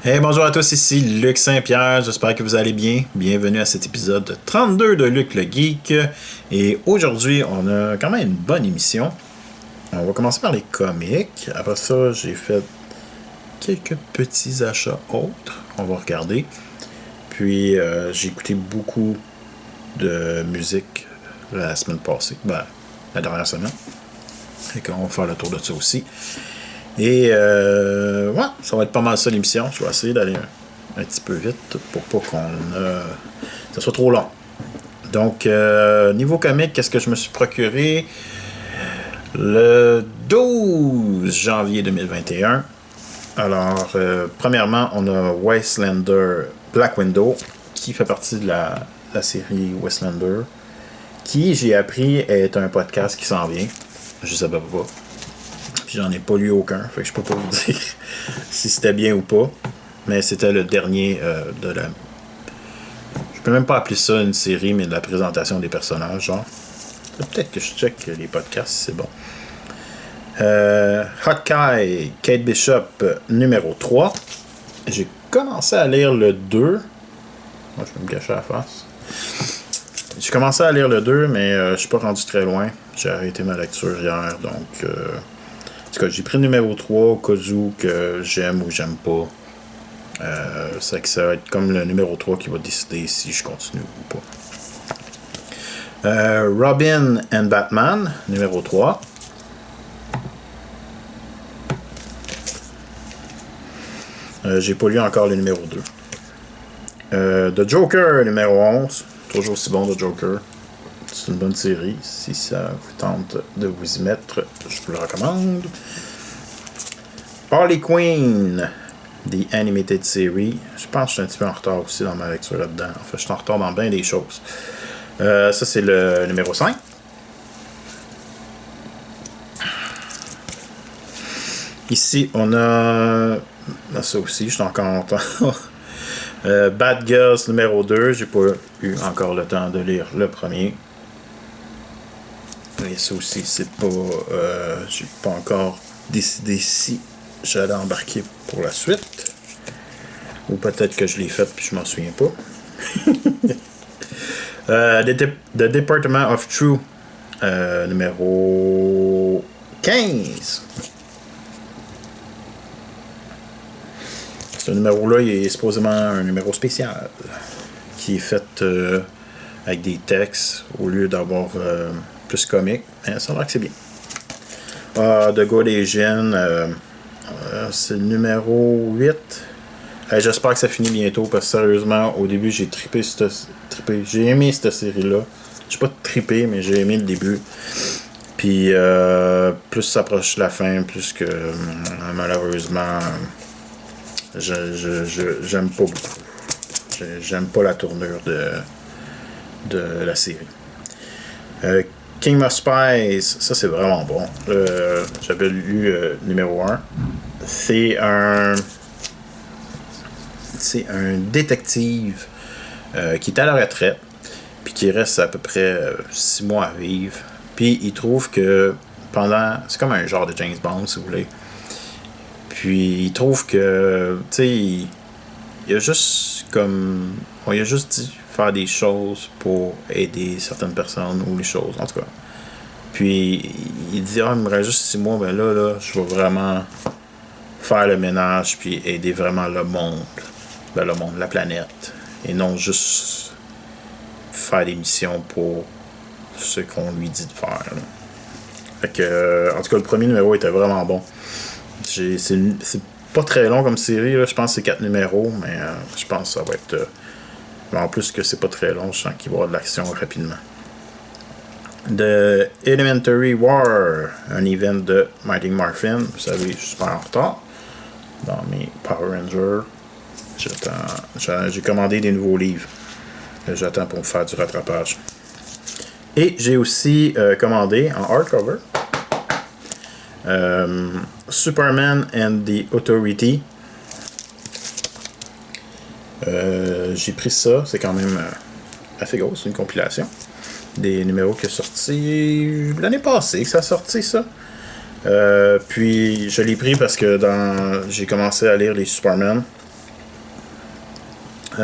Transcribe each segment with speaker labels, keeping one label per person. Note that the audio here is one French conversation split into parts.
Speaker 1: Hey, bonjour à tous, ici Luc Saint-Pierre, j'espère que vous allez bien. Bienvenue à cet épisode 32 de Luc le Geek. Et aujourd'hui, on a quand même une bonne émission. On va commencer par les comics. Après ça, j'ai fait quelques petits achats autres. On va regarder. Puis, j'ai écouté beaucoup de musique la semaine passée. La dernière semaine. Et qu'on va faire le tour de ça aussi. Et ouais, ça va être pas mal ça l'émission. Je vais essayer d'aller un petit peu vite pour pas ça soit trop long. Donc, niveau comique, qu'est-ce que je me suis procuré? Le 12 janvier 2021. Alors, premièrement, on a Wastelander Black Widow, qui fait partie de la série Wastelander, qui, j'ai appris, est un podcast qui s'en vient. Je savais pas. Puis j'en ai pas lu aucun, fait que je peux pas vous dire si c'était bien ou pas. Mais c'était le dernier de la... Je peux même pas appeler ça une série, mais de la présentation des personnages, genre. Peut-être que je check les podcasts, c'est bon. Hawkeye, Kate Bishop, numéro 3. J'ai commencé à lire le 2. Moi, je vais me cacher la face. J'ai commencé à lire le 2, mais je suis pas rendu très loin. J'ai arrêté ma lecture hier, donc... En tout cas, j'ai pris le numéro 3 au cas où que j'aime ou j'aime pas. C'est que ça va être comme le numéro 3 qui va décider si je continue ou pas. Robin and Batman, numéro 3. J'ai pas lu encore le numéro 2. The Joker, numéro 11. Toujours aussi bon, The Joker. C'est une bonne série. Si ça vous tente de vous y mettre, je vous le recommande. Harley Quinn, The Animated Series. Je pense que je suis un petit peu en retard aussi dans ma lecture là-dedans. Enfin, je suis en retard dans bien des choses. Ça, c'est le numéro 5. Ici, on a... Ça aussi, je suis encore en retard. Bad Girls, numéro 2. J'ai pas eu encore le temps de lire le premier. Et ça aussi, c'est pas... j'ai pas encore décidé si j'allais embarquer pour la suite. Ou peut-être que je l'ai fait puis je m'en souviens pas. The Department of True, numéro 15. Ce numéro-là, il est supposément un numéro spécial qui est fait avec des textes au lieu d'avoir plus comique. Mais ça a l'air que c'est bien. The Good Asian, c'est le numéro 8. J'espère que ça finit bientôt parce que sérieusement, au début, j'ai trippé. J'ai aimé cette série-là. J'ai pas trippé, mais j'ai aimé le début. Puis, plus ça approche de la fin, plus que malheureusement, j'aime pas beaucoup. J'aime pas la tournure de la série. King of Spies, ça c'est vraiment bon. J'avais lu numéro 1. C'est un détective qui est à la retraite, puis qui reste à peu près 6 mois à vivre. Puis il trouve que c'est comme un genre de James Bond, si vous voulez. Puis il trouve que, tu sais, il a juste comme... il a juste dit faire des choses pour aider certaines personnes ou les choses, en tout cas. Puis il dit, il me reste juste 6 mois, ben là, je vais vraiment faire le ménage puis aider vraiment le monde, la planète, et non juste faire des missions pour ce qu'on lui dit de faire. Là. Fait que, en tout cas, le premier numéro était vraiment bon. C'est pas très long comme série, là. Je pense que c'est 4 numéros, mais je pense que ça va être... en plus que c'est pas très long, je sens qu'il va y avoir de l'action rapidement. The Elementary War, un event de Mighty Morphin. Vous savez, je suis super en retard dans mes Power Rangers. J'ai commandé des nouveaux livres. J'attends pour me faire du rattrapage. Et j'ai aussi commandé en hardcover Superman and the Authority. J'ai pris ça, c'est quand même assez gros, c'est une compilation des numéros qui sont sortis l'année passée, que ça a sorti ça. Puis je l'ai pris parce que j'ai commencé à lire les Superman.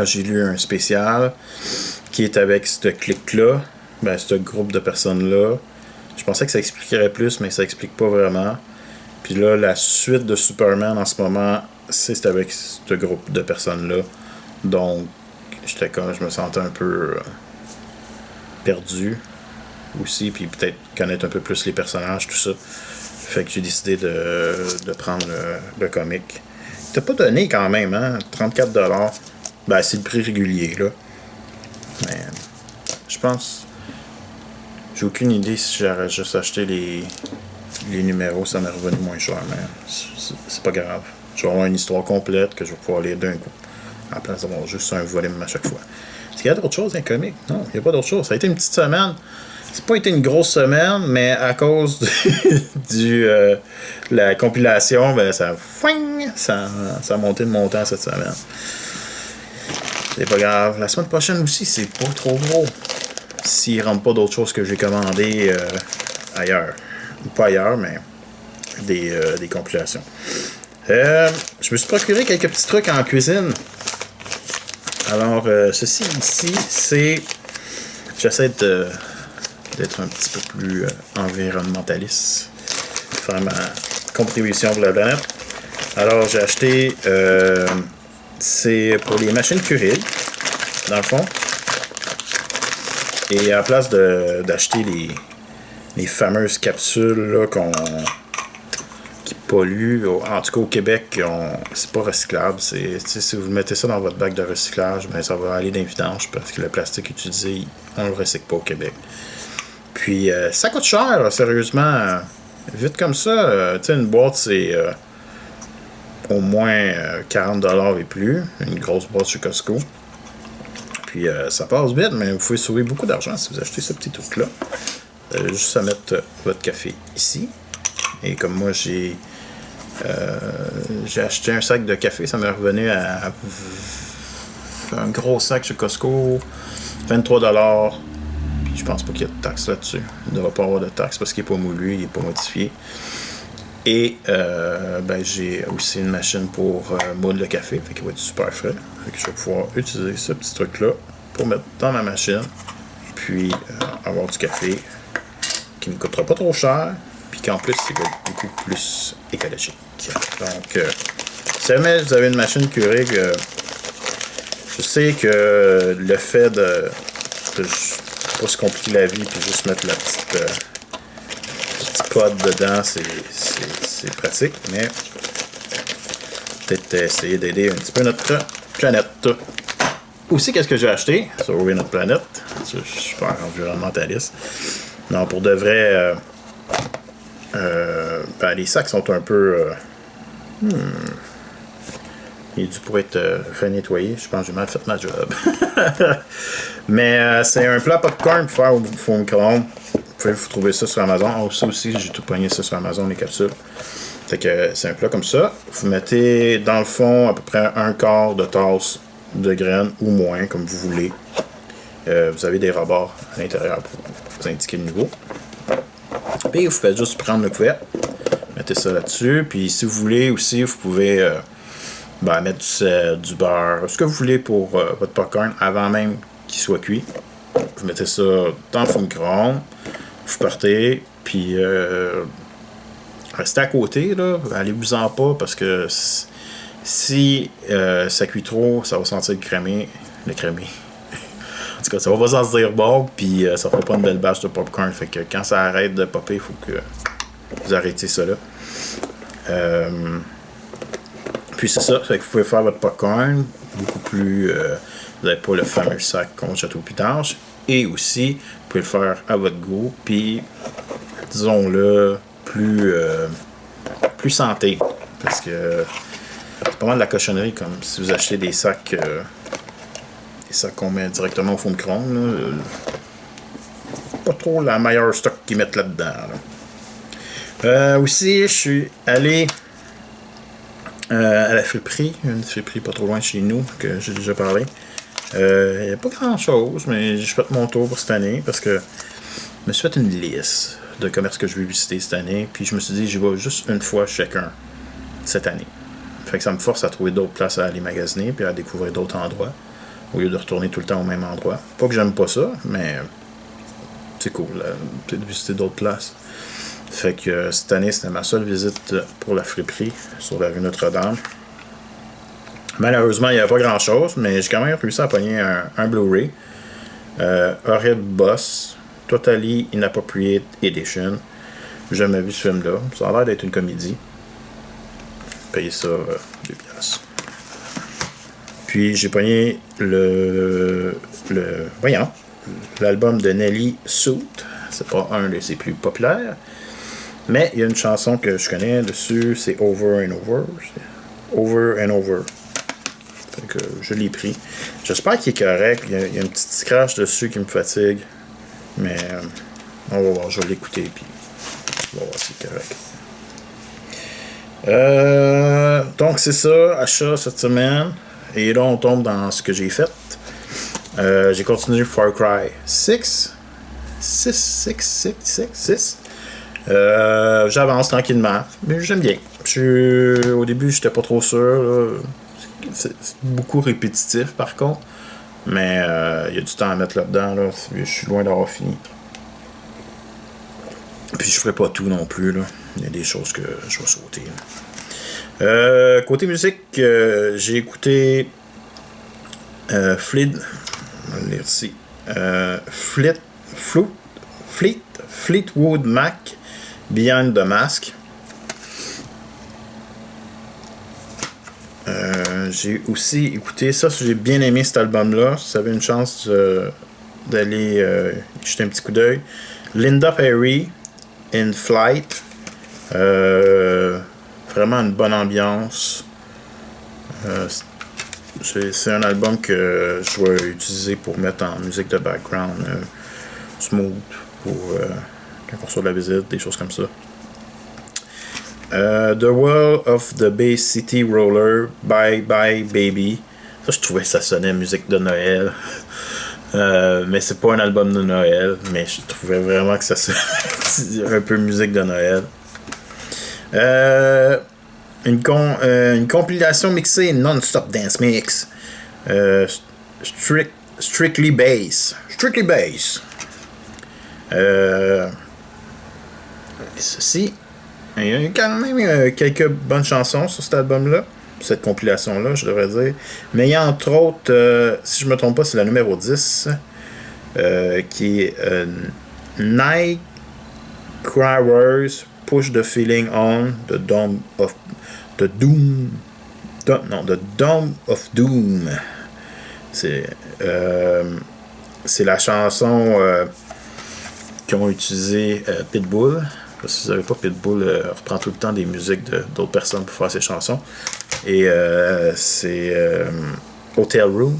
Speaker 1: J'ai lu un spécial qui est avec ce clique-là, ce groupe de personnes-là. Je pensais que ça expliquerait plus, mais ça explique pas vraiment. Puis là, la suite de Superman en ce moment, c'est avec ce groupe de personnes-là. Donc, je me sentais un peu perdu aussi, puis peut-être connaître un peu plus les personnages, tout ça. Fait que j'ai décidé de prendre le comic. T'as pas donné quand même, hein? 34$. C'est le prix régulier, là. Mais je pense... J'ai aucune idée si j'aurais juste acheté les numéros, ça m'est revenu moins cher, mais c'est pas grave. Je vais avoir une histoire complète que je vais pouvoir lire d'un coup, à la place d'avoir juste un volume à chaque fois. Est-ce qu'il y a d'autres choses, un comic? Non, il n'y a pas d'autre chose. Ça a été une petite semaine. C'est pas été une grosse semaine, mais à cause la compilation, ça a monté de montant cette semaine. C'est pas grave. La semaine prochaine aussi, c'est pas trop gros. S'il ne rentre pas d'autres choses que j'ai commandées ailleurs. Pas ailleurs, mais des compilations. Je me suis procuré quelques petits trucs en cuisine. Alors, ceci ici, c'est... J'essaie d'être un petit peu plus environnementaliste. Faire ma contribution pour la planète. Alors, j'ai acheté... c'est pour les machines Keurig, dans le fond. Et à la place d'acheter les fameuses capsules là, qui polluent, en tout cas au Québec, c'est pas recyclable. Si vous mettez ça dans votre bac de recyclage, ça va aller dans les vidanges parce que le plastique utilisé, on le recycle pas au Québec. Puis ça coûte cher, là, sérieusement. Vite comme ça, une boîte c'est au moins 40$ et plus. Une grosse boîte chez Costco. Puis ça passe vite, mais vous pouvez sauver beaucoup d'argent si vous achetez ce petit truc-là. Juste à mettre votre café ici. Et comme moi, j'ai acheté un sac de café, ça m'est revenu à un gros sac chez Costco, 23$. Puis je pense pas qu'il y a de taxe là-dessus. Il ne devrait pas avoir de taxe parce qu'il n'est pas moulu, il n'est pas modifié. Et j'ai aussi une machine pour moudre le café, fait qu'il va être super frais. Fait que je vais pouvoir utiliser ce petit truc-là pour mettre dans ma machine, puis avoir du café qui ne me coûtera pas trop cher, puis qu'en plus, il va être beaucoup plus écologique. Donc, si jamais vous avez une machine Keurig, je sais que le fait de pas se compliquer la vie, puis juste mettre la petite pod dedans, c'est pratique, mais peut-être essayer d'aider un petit peu notre planète. Aussi, qu'est-ce que j'ai acheté? Sauver notre planète. Je suis super environnementaliste. Non, pour de vrai, les sacs sont un peu... Il est dû pour être renettoyé. Je pense que j'ai mal fait ma job. Mais c'est un plat popcorn pour faire au four micro-ondes. Vous pouvez vous trouver ça sur Amazon. Oh, ça aussi, j'ai tout pogné ça sur Amazon, les capsules. Fait que c'est un plat comme ça. Vous mettez dans le fond à peu près un quart de tasse de graines ou moins, comme vous voulez. Vous avez des rebords à l'intérieur pour vous indiquer le niveau. Puis vous faites juste prendre le couvercle. Mettez ça là-dessus. Puis si vous voulez aussi, vous pouvez mettre du beurre, ce que vous voulez pour votre popcorn avant même qu'il soit cuit. Vous mettez ça dans le four micro-ondes. Vous partez, puis restez à côté, là. Allez-vous-en pas, parce que si ça cuit trop, ça va sentir le crémé. En tout cas, ça va pas sentir bon, puis ça fera pas une belle bâche de popcorn. Fait que quand ça arrête de popper, il faut que vous arrêtiez ça là. Puis c'est ça, fait que vous pouvez faire votre popcorn beaucoup plus... vous n'avez pas le fameux sac contre Château Pitanche. Et aussi, vous pouvez le faire à votre goût, puis disons-le, plus santé. Parce que c'est pas mal de la cochonnerie, comme si vous achetez des sacs qu'on met directement au four micro-ondes. Pas trop la meilleure stock qu'ils mettent là-dedans. Là. Aussi, je suis allé à la friperie, une friperie pas trop loin de chez nous, que j'ai déjà parlé. Il n'y a pas grand chose, mais j'ai fait mon tour pour cette année parce que je me suis fait une liste de commerces que je vais visiter cette année, puis je me suis dit j'y vais juste une fois chacun cette année. Fait que ça me force à trouver d'autres places à aller magasiner puis à découvrir d'autres endroits. au lieu de retourner tout le temps au même endroit. Pas que j'aime pas ça, mais c'est cool, peut-être visiter d'autres places. Fait que cette année, c'était ma seule visite pour la friperie sur la rue Notre-Dame. Malheureusement, il n'y avait pas grand-chose, mais j'ai quand même réussi à pogner un Blu-ray. Horrible Boss, Totally Inappropriate Edition. J'ai jamais vu ce film-là. Ça a l'air d'être une comédie. Payez ça 2 piastres. Puis j'ai pogné l'album de Nelly Suit. C'est pas un de ses plus populaires. Mais il y a une chanson que je connais dessus, c'est Over and Over. Over and Over. Fait que je l'ai pris. J'espère qu'il est correct. Il y a un petit scratch dessus qui me fatigue. Mais on va voir, je vais l'écouter puis on va voir si c'est correct. Donc c'est ça, achat cette semaine. Et là on tombe dans ce que j'ai fait. J'ai continué Far Cry 6. J'avance tranquillement, mais j'aime bien. Au début, j'étais pas trop sûr. Là. C'est beaucoup répétitif, par contre. Mais il y a du temps à mettre là-dedans. Là. Je suis loin d'avoir fini. Puis je ferai pas tout non plus. Là. Il y a des choses que je vais sauter. Côté musique, j'ai écouté Fleetwood Mac, Behind the Mask. J'ai aussi écouté ça, j'ai bien aimé cet album-là. Si vous avez une chance d'aller jeter un petit coup d'œil. Linda Perry, In Flight. Vraiment une bonne ambiance. C'est un album que je vais utiliser pour mettre en musique de background smooth pour quand on reçoit de la visite, des choses comme ça. The World of the Bay City Roller, Bye Bye Baby. Ça, je trouvais que ça sonnait musique de Noël. Mais c'est pas un album de Noël, mais je trouvais vraiment que ça sonnait un peu musique de Noël. Une compilation mixée non-stop dance mix. Strictly Bass. Strictly Bass. Ceci. Il y a quand même quelques bonnes chansons sur cet album-là. Cette compilation-là, je devrais dire. Mais il y a entre autres, si je me trompe pas, c'est la numéro 10. Qui est Night Crawlers Push the Feeling On, The Dome of Doom. C'est la chanson qu'ont utilisé Pitbull. Si vous savez pas, Pitbull reprend tout le temps des musiques d'autres personnes pour faire ses chansons. Et c'est Hotel Room.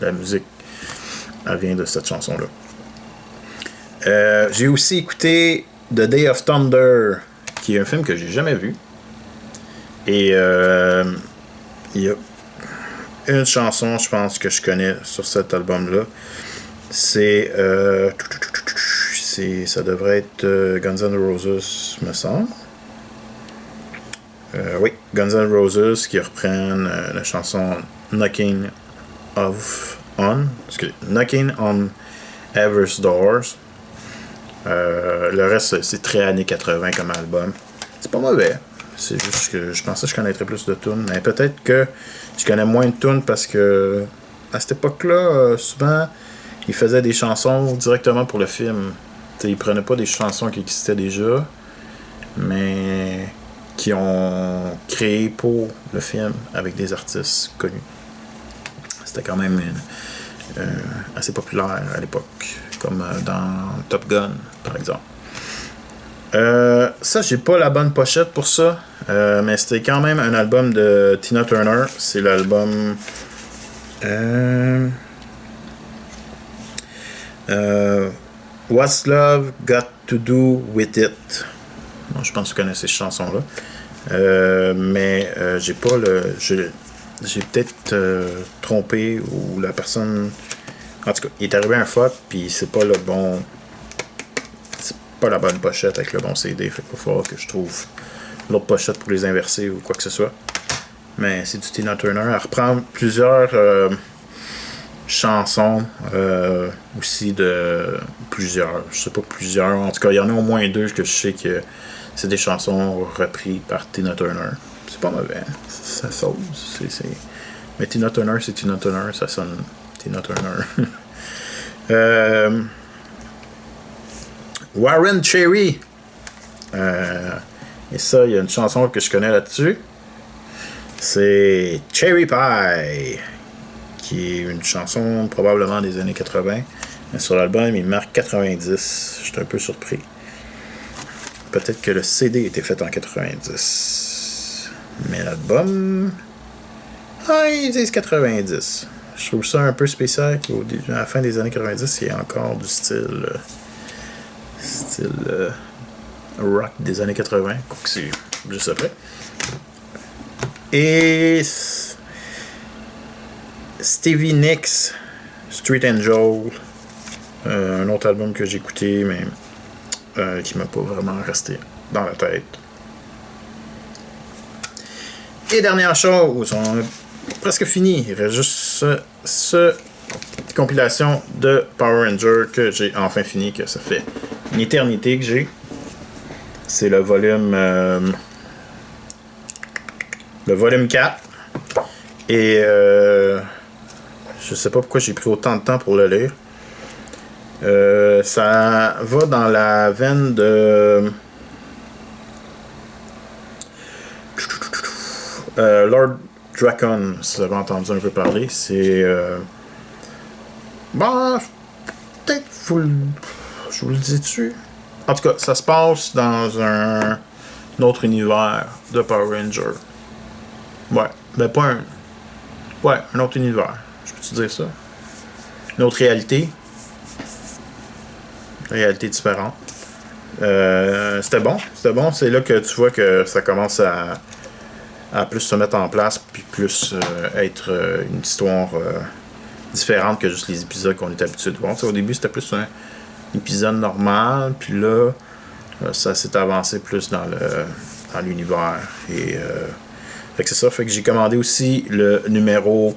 Speaker 1: La musique, elle vient de cette chanson-là. J'ai aussi écouté The Day of Thunder, qui est un film que j'ai jamais vu. Et il y a une chanson, je pense, que je connais sur cet album-là. Ça devrait être Guns N' Roses, me semble. Oui, Guns N' Roses qui reprennent la chanson Knocking on Heaven's Doors. Le reste, c'est très années 80 comme album. C'est pas mauvais. C'est juste que je pensais que je connaîtrais plus de tunes. Mais peut-être que je connais moins de tunes parce que à cette époque-là, souvent, ils faisaient des chansons directement pour le film. T'sais, ils prenaient pas des chansons qui existaient déjà, mais qui ont créé pour le film avec des artistes connus. C'était quand même assez populaire à l'époque, comme dans Top Gun, par exemple. Ça, j'ai pas la bonne pochette pour ça, mais c'était quand même un album de Tina Turner. C'est l'album What's Love Got to Do With It. Bon, je pense que vous connaissez cette chanson-là. Mais j'ai pas le. J'ai peut-être trompé ou la personne. En tout cas, il est arrivé un fuck, puis c'est pas le bon. C'est pas la bonne pochette avec le bon CD. Fait qu'il va falloir que je trouve l'autre pochette pour les inverser ou quoi que ce soit. Mais c'est du Tina Turner. Elle reprend plusieurs chansons aussi de plusieurs. Je sais pas plusieurs. En tout cas, il y en a au moins 2 que je sais que c'est des chansons reprises par Tina Turner. C'est pas mauvais. Hein? Ça sauce. Mais Tina Turner, c'est Tina Turner. Ça sonne Tina Turner. Warren Cherry. Et ça, il y a une chanson que je connais là-dessus. C'est Cherry Pie, qui est une chanson probablement des années 80. Mais sur l'album, il marque 90. J'étais un peu surpris. Peut-être que le CD était fait en 90. Mais l'album... Ah, ils disent 90. Je trouve ça un peu spécial qu'à la fin des années 90, il y a encore du style rock des années 80. C'est juste après. Et Stevie Nicks, Street Angel, un autre album que j'ai écouté, mais qui m'a pas vraiment resté dans la tête. Et dernière chose, on a presque fini. Il reste juste cette compilation de Power Ranger que j'ai enfin fini, que ça fait une éternité que j'ai. C'est le volume 4. Et je sais pas pourquoi j'ai pris autant de temps pour le lire. Ça va dans la veine de Lord Dracon, si vous avez entendu un peu parler. C'est peut-être je vous le dis-tu. En tout cas, ça se passe dans un autre univers de Power Ranger. Ouais, ben pas un... Ouais, un autre univers. Je peux-tu dire ça? Une autre réalité. Une réalité différente. C'était bon. C'est là que tu vois que ça commence à plus se mettre en place, puis plus être une histoire différente que juste les épisodes qu'on est habitué de voir. T'sais, au début, c'était plus un épisode normal, puis là, ça s'est avancé plus dans l'univers. Et fait que c'est ça. Fait que j'ai commandé aussi le numéro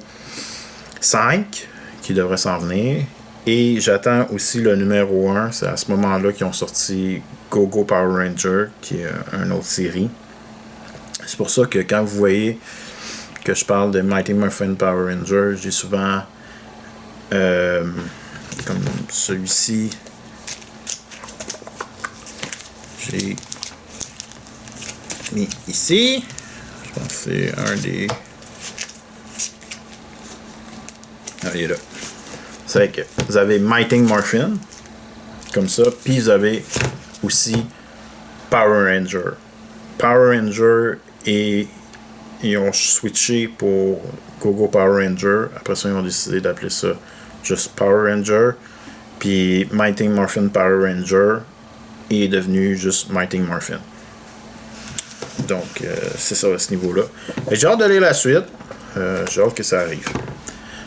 Speaker 1: 5, qui devrait s'en venir. Et j'attends aussi le numéro 1. C'est à ce moment-là qu'ils ont sorti Go Go Power Ranger, qui est une autre série. C'est pour ça que quand vous voyez que je parle de Mighty Morphin Power Ranger, j'ai souvent comme celui-ci, j'ai mis ici. Je pense que c'est un des... Ah, il est là. C'est que vous avez Mighty Morphin, comme ça, puis vous avez aussi Power Ranger. Power Ranger et ils ont switché pour Go Go Power Ranger. Après ça, ils ont décidé d'appeler ça juste Power Ranger. Puis Mighty Morphin Power Ranger est devenu juste Mighty Morphin. Donc, c'est ça à ce niveau-là. Et j'ai hâte de lire la suite. J'ai hâte que ça arrive.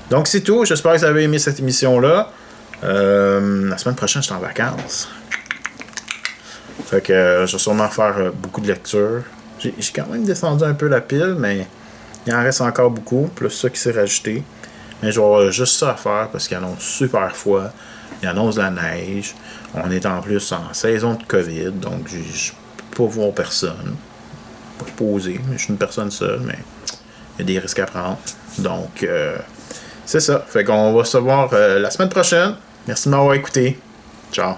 Speaker 1: Donc, c'est tout. J'espère que vous avez aimé cette émission-là. La semaine prochaine, je suis en vacances. Fait que je vais sûrement faire beaucoup de lectures. J'ai quand même descendu un peu la pile, mais il en reste encore beaucoup. Plus ça qui s'est rajouté. Mais je vais avoir juste ça à faire parce qu'il annonce super froid. Il annonce la neige. On est en plus en saison de COVID. Donc, je peux pas voir personne. Pas poser. Je suis une personne seule, mais il y a des risques à prendre. Donc, c'est ça. Fait qu'on va se voir la semaine prochaine. Merci de m'avoir écouté. Ciao.